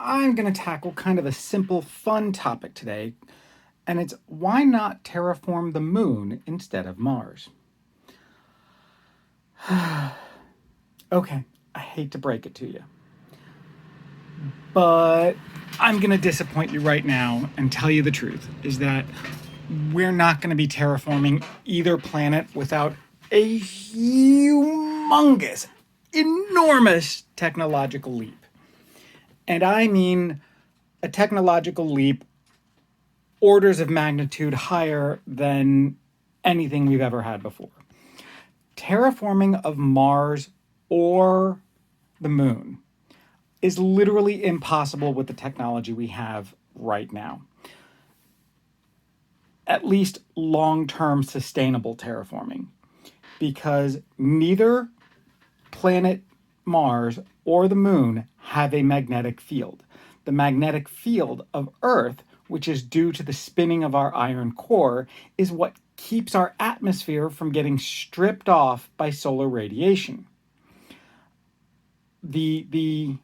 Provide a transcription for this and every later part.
I'm going to tackle kind of a simple, fun topic today, and it's why not terraform the moon instead of Mars? Okay, I hate to break it to you, but I'm going to disappoint you right now and tell you the truth is that we're not going to be terraforming either planet without a humongous, enormous technological leap. And I mean a technological leap orders of magnitude higher than anything we've ever had before. Terraforming of Mars or the moon is literally impossible with the technology we have right now. At least long term sustainable terraforming, because neither planet Mars or the moon have a magnetic field. The magnetic field of Earth, which is due to the spinning of our iron core, is what keeps our atmosphere from getting stripped off by solar radiation. The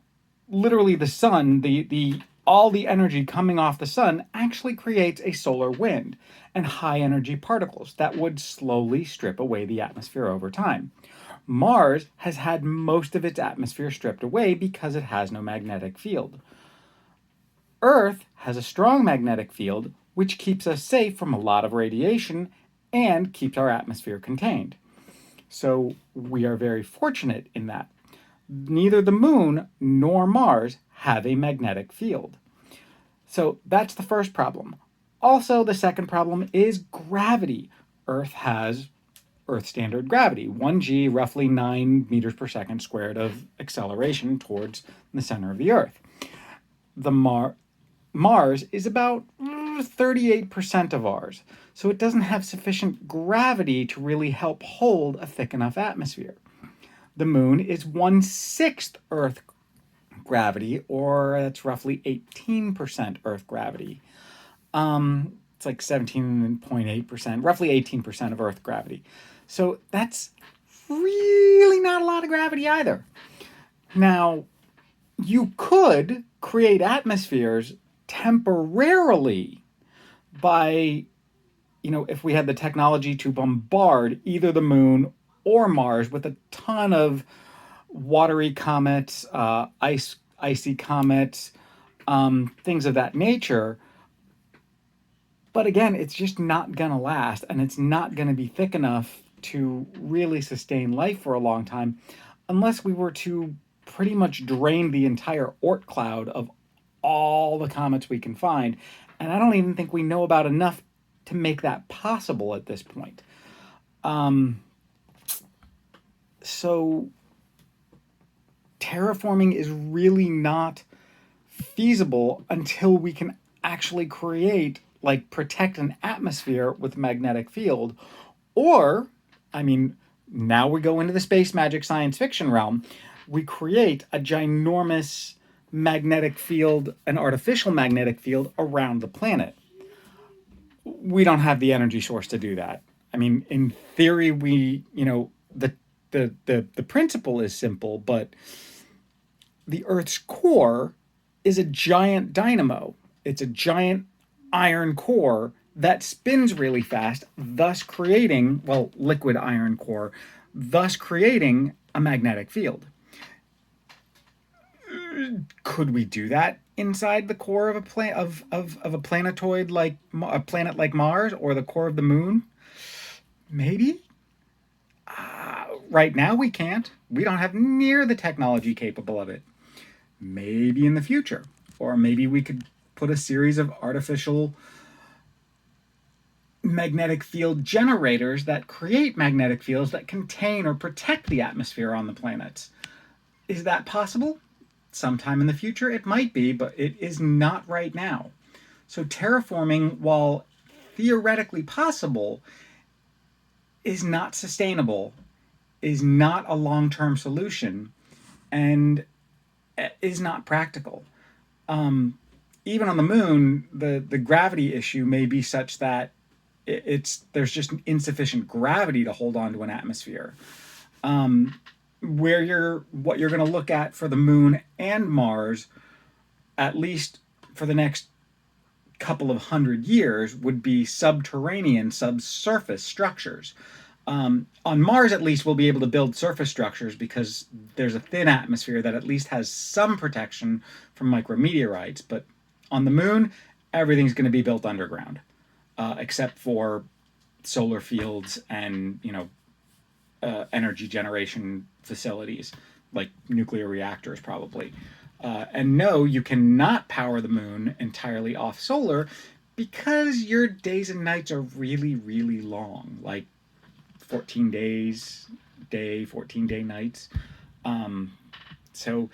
literally the sun, the all the energy coming off the sun actually creates a solar wind and high energy particles that would slowly strip away the atmosphere over time. Mars has had most of its atmosphere stripped away because it has no magnetic field. Earth has a strong magnetic field, which keeps us safe from a lot of radiation and keeps our atmosphere contained. So we are very fortunate in that. Neither the moon nor Mars have a magnetic field. So that's the first problem. Also, the second problem is gravity. Earth has Earth standard gravity, 1g, roughly 9 meters per second squared of acceleration towards the center of the Earth. The Mars is about 38% of ours, so it doesn't have sufficient gravity to really help hold a thick enough atmosphere. The moon is 1/6 Earth gravity, or that's roughly 18% Earth gravity. It's like 17.8%, roughly 18% of Earth gravity. So that's really not a lot of gravity either. Now, you could create atmospheres temporarily by, if we had the technology to bombard either the moon or Mars with a ton of watery comets, icy comets, things of that nature. But again, it's just not going to last, and it's not going to be thick enough to really sustain life for a long time unless we were to pretty much drain the entire Oort cloud of all the comets we can find. And I don't even think we know about enough to make that possible at this point. So terraforming is really not feasible until we can actually create, like, protect an atmosphere with a magnetic field. Or, now we go into the space magic science fiction realm. We create a ginormous magnetic field, an artificial magnetic field around the planet. We don't have the energy source to do that. In theory, the principle is simple, but the Earth's core is a giant dynamo. It's a giant iron core that spins really fast, thus creating, liquid iron core, thus creating a magnetic field. Could we do that inside the core of a planetoid, like a planet like Mars, or the core of the moon? Maybe. Right now we can't. We don't have near the technology capable of it. Maybe in the future. Or maybe we could put a series of artificial magnetic field generators that create magnetic fields that contain or protect the atmosphere on the planets. Is that possible? Sometime in the future it might be, but it is not right now. So terraforming, while theoretically possible, is not sustainable, is not a long-term solution, and is not practical. Even on the moon, the gravity issue may be such that there's just insufficient gravity to hold on to an atmosphere. What you're going to look at for the moon and Mars, at least for the next couple of hundred years, would be subterranean, subsurface structures. On Mars, at least, we'll be able to build surface structures because there's a thin atmosphere that at least has some protection from micrometeorites. But on the moon, everything's going to be built underground, except for solar fields and energy generation facilities like nuclear reactors, probably. And no, you cannot power the moon entirely off solar because your days and nights are really, really long, like 14 days, 14-day nights. So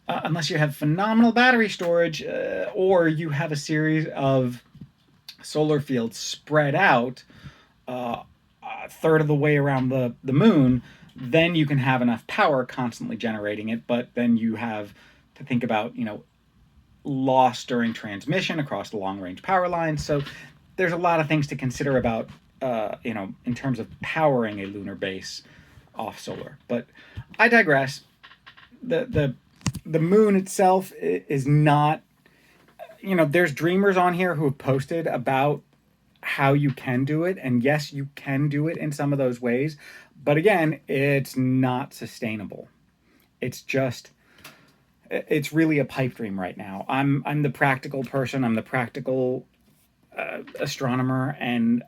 unless you have phenomenal battery storage or you have a series of solar fields spread out a third of the way around the moon, then you can have enough power constantly generating it. But then you have to think about, loss during transmission across the long range power lines. So there's a lot of things to consider about, in terms of powering a lunar base off solar. But I digress. The moon itself is not, there's dreamers on here who have posted about how you can do it. And yes, you can do it in some of those ways. But again, it's not sustainable. It's really a pipe dream right now. I'm the practical person. I'm the practical astronomer, and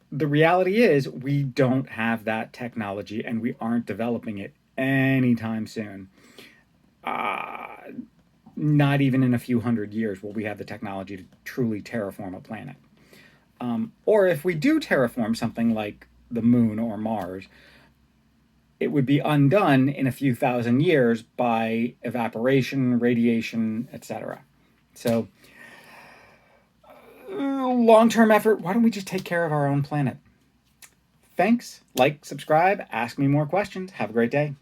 the reality is we don't have that technology, and we aren't developing it anytime soon. Not even in a few hundred years will we have the technology to truly terraform a planet. Or if we do terraform something like the moon or Mars, it would be undone in a few thousand years by evaporation, radiation, etc. So, long-term effort, why don't we just take care of our own planet? Thanks, like, subscribe, ask me more questions. Have a great day.